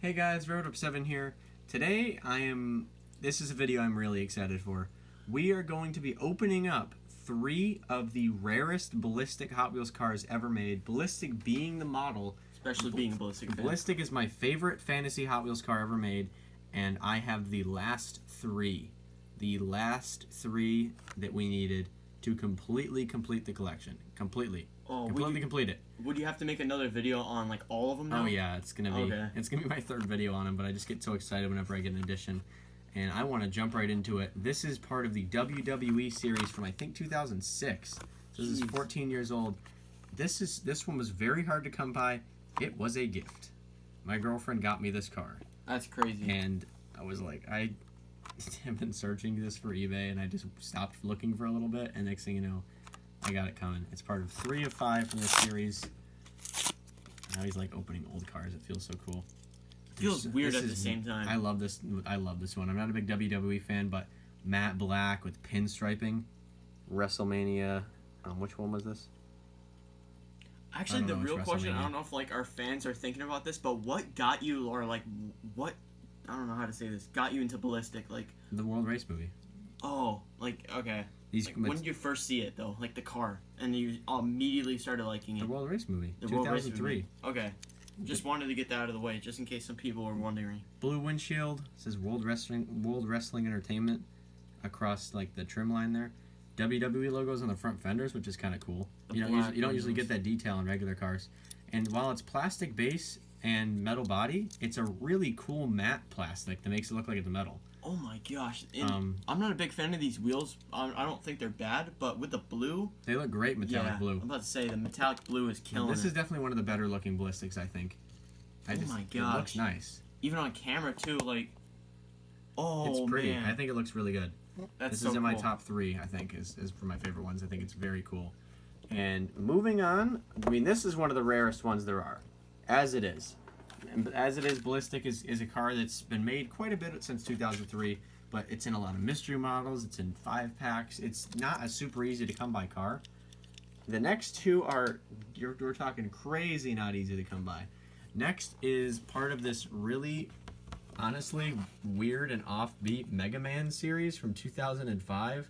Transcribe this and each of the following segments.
Hey guys, Road7 here. Today this is a video I'm really excited for. We are going to be opening up 3 of the rarest Ballistic Hot Wheels cars ever made. Ballistic being the model. Especially being a Ballistic fan. Ballistic is my favorite fantasy Hot Wheels car ever made, and I have the last 3. The last 3 that we needed to completely complete the collection. Completely complete it. Would you have to make another video on like all of them now? Oh yeah, it's gonna be my 3rd video on them, but I just get so excited whenever I get an edition, and I want to jump right into it. This is part of the WWE series from I think 2006. So this is 14 years old. This one was very hard to come by. It was a gift. My girlfriend got me this car. That's crazy. And I was like, I have been searching this for eBay, and I just stopped looking for a little bit, and next thing you know, I got it coming. It's part of 3 of 5 from this series. Now he's like opening old cars. It feels so cool. It feels weird at the same time. I love this one. I'm not a big WWE fan, but matte black with pinstriping. WrestleMania. Which one was this? Actually, the real question, I don't know if like our fans are thinking about this, but what got you, or like what, I don't know how to say this, got you into Ballistic? Like the World Race movie. Oh, like okay. Like, when did you first see it though? Like the car, and you immediatly started liking it. The World Race movie. The 2003. Okay. Just wanted to get that out of the way, just in case some people were wondering. Blue windshield, says World Wrestling Entertainment across like the trim line there. WWE logos on the front fenders, which is kind of cool. You don't usually get that detail in regular cars. And while it's plastic base and metal body, it's a really cool matte plastic that makes it look like it's metal. Oh my gosh! I'm not a big fan of these wheels. I don't think they're bad, but with the blue, they look great metallic blue. I'm about to say the metallic blue is killing. This is definitely one of the better looking Ballistics, I think. My gosh! It looks nice. Even on camera too, like. Oh it's pretty. Man. I think it looks really good. This is in my top 3. I think is for my favorite ones. I think it's very cool. And moving on, I mean, this is one of the rarest ones there are, as it is. As it is, Ballistic is a car that's been made quite a bit since 2003, but it's in a lot of mystery models. It's in 5-packs. It's not a super easy to come by car. The next 2 are, we're talking crazy not easy to come by. Next is part of this really, honestly, weird and offbeat Megaman series from 2005.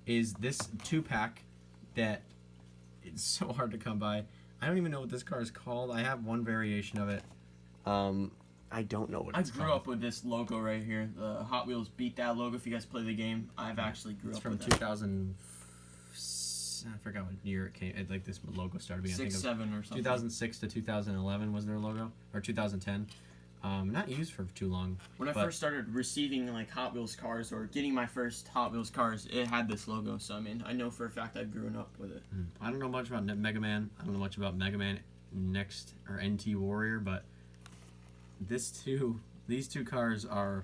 Is this 2-pack that it's so hard to come by. I don't even know what this car is called. I have one variation of it. I don't know what it's called. I grew up with this logo right here. The Hot Wheels Beat That logo. If you guys play the game, I've actually grew up with it. It's from 2000. I forgot what year it came. Like this logo started being. 6, 7 or something. 2006 to 2011 was their logo, or 2010. Not used for too long. When I first started receiving like Hot Wheels cars or getting my first Hot Wheels cars, it had this logo. So I mean, I know for a fact I've grown up with it. I don't know much about Megaman. I don't know much about Megaman Next or NT Warrior, but these 2 cars are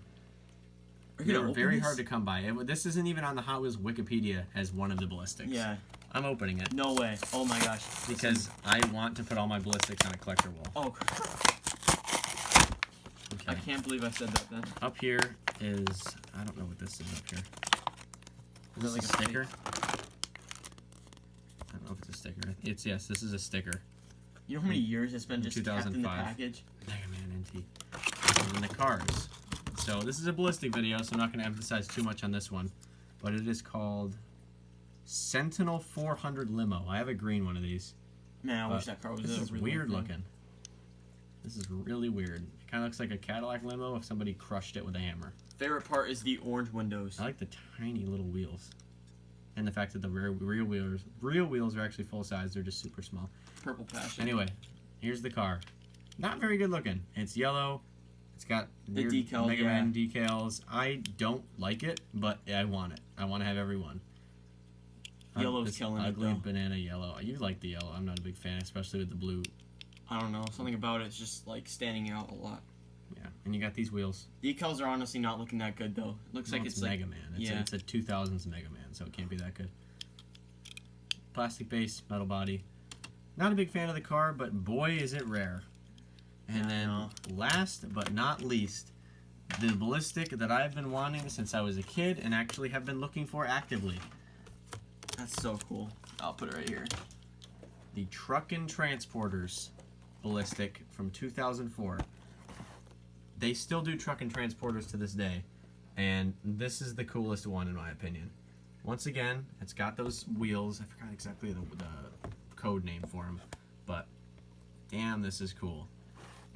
very hard to come by. This isn't even on the Hot Wheels Wikipedia as one of the Ballistics. Yeah. I'm opening it. No way. Oh my gosh. Because I want to put all my Ballistics on a collector wall. Oh. Okay. I can't believe I said that then. Up here is, I don't know what this is up here. Is it like a sticker? I don't know if it's a sticker. Yes, this is a sticker. You know how many years it's been just kept in the package? Megaman NT. And the cars. So this is a Ballistic video, so I'm not going to emphasize too much on this one. But it is called Sentinel 400 Limo. I have a green one of these. Man, I wish that car was This is weird looking. This is really weird. It kind of looks like a Cadillac limo if somebody crushed it with a hammer. Favorite part is the orange windows. I like the tiny little wheels. And the fact that the rear wheels are actually full size. They're just super small. Purple passion. Anyway, here's the car. Not very good looking. It's yellow. It's got the decals, Megaman decals. I don't like it, but I want it. I want to have every one. Yellow's killing it, ugly though. Banana yellow. You like the yellow. I'm not a big fan, especially with the blue. I don't know. Something about it's just like standing out a lot. Yeah, and you got these wheels. Decals are honestly not looking that good though. It looks like it's like Megaman. It's a 2000s Megaman, so it can't be that good. Plastic base, metal body. Not a big fan of the car, but boy is it rare. And then last but not least, the Ballistic that I've been wanting since I was a kid and actually have been looking for actively. That's so cool. I'll put it right here. The Truckin Transporters Ballistic from 2004. they still do Truckin transporters to this day, and this is the coolest one in my opinion. Once again, it's got those wheels. I forgot exactly the code name for them, but damn, this is cool.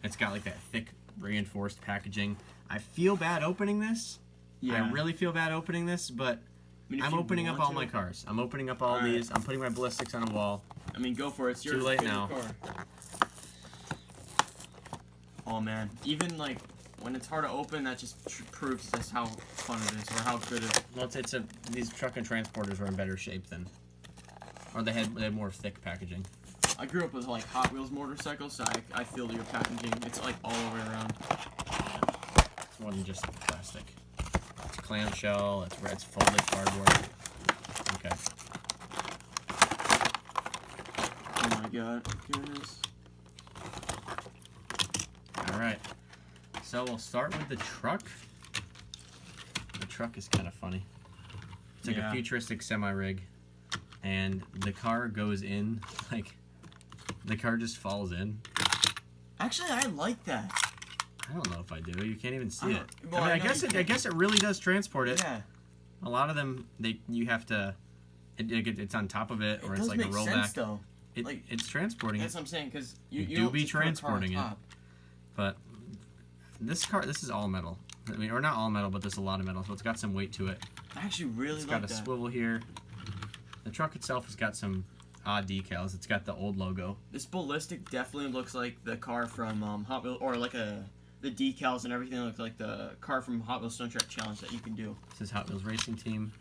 It's got like that thick reinforced packaging. I feel bad opening this. Yeah. I really feel bad opening this, but I'm opening up all my cars. I'm opening up all these. I'm putting my ballistics on a wall. I mean, go for it. It's your Too late now. car. Oh man, even like when it's hard to open, that just proves just how fun it is or how good it is. Well, these Truckin transporters were in better shape than, or they had more thick packaging. I grew up with like Hot Wheels motorcycles, so I feel your packaging. It's like all the way around. It's more than just plastic. It's clamshell. It's folded cardboard. Okay. Oh my god, goodness. All right. So we'll start with the truck. The truck is kind of funny. It's like a futuristic semi-rig, and the car goes in like. The car just falls in. Actually, I like that. I don't know if I do. You can't even see it. Well, I mean, I guess it really does transport it. Yeah. A lot of them, you have to. It's on top of it, or it's like a rollback. It does make sense, though. It's transporting. That's what I'm saying, because you do be transporting it. But this is all metal. I mean, or not all metal, but there's a lot of metal, so it's got some weight to it. I actually really like that. It's got a swivel here. The truck itself has got some odd decals. It's got the old logo. This ballistic definitely looks like the car from Hot Wheels, or like the decals and everything looks like the car from Hot Wheels Stone Track Challenge that you can do. This is Hot Wheels Racing Team,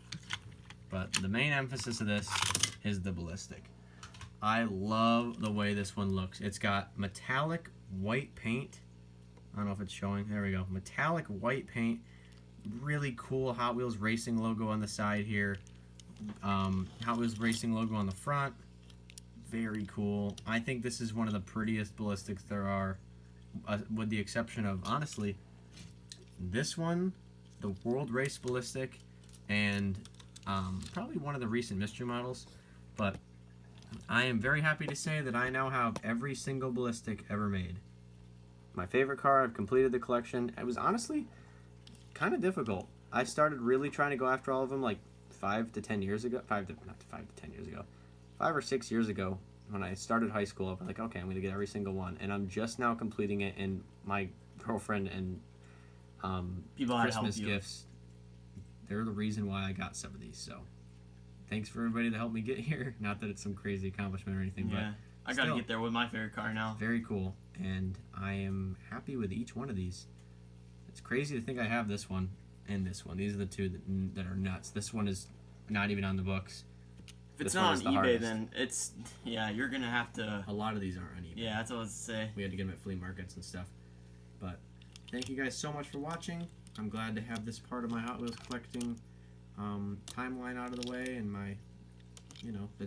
but the main emphasis of this is the ballistic. I love the way this one looks. It's got metallic white paint. I don't know if it's showing. There we go. Metallic white paint. Really cool Hot Wheels Racing logo on the side here. Hot Wheels Racing logo on the front. Very cool. I think this is one of the prettiest ballistics there are, with the exception of, honestly, this one, the World Race Ballistic, and probably one of the recent mystery models. But I am very happy to say that I now have every single ballistic ever made. My favorite car, I've completed the collection. It was honestly kind of difficult. I started really trying to go after all of them like 5 to 10 years ago. 5 or 6 years ago when I started high school. I'm like, okay, I'm going to get every single one. And I'm just now completing it, and my girlfriend and Christmas gifts, they're the reason why I got some of these. So thanks for everybody that helped me get here. Not that it's some crazy accomplishment or anything, but I got to get there with my favorite car now. Very cool. And I am happy with each one of these. It's crazy to think I have this one and this one. These are the two that are nuts. This one is not even on the books. If it's not on eBay, then it's, you're going to have to... A lot of these aren't on eBay. Yeah, that's what I was to say. We had to get them at flea markets and stuff. But thank you guys so much for watching. I'm glad to have this part of my Hot Wheels collecting timeline out of the way, and my,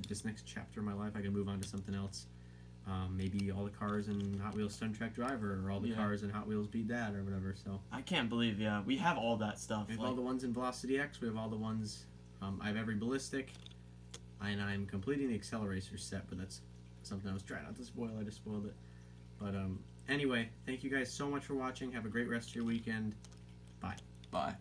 this next chapter of my life, I can move on to something else. Maybe all the cars in Hot Wheels Stunt Track Driver, or all the cars in Hot Wheels Beat Dad, or whatever. So I can't believe, we have all that stuff. We have all the ones in Velocity X. We have all the ones. I have every ballistic, and I'm completing the Accelerator set. But that's something I was trying not to spoil. I just spoiled it. But anyway, thank you guys so much for watching. Have a great rest of your weekend. Bye. Bye.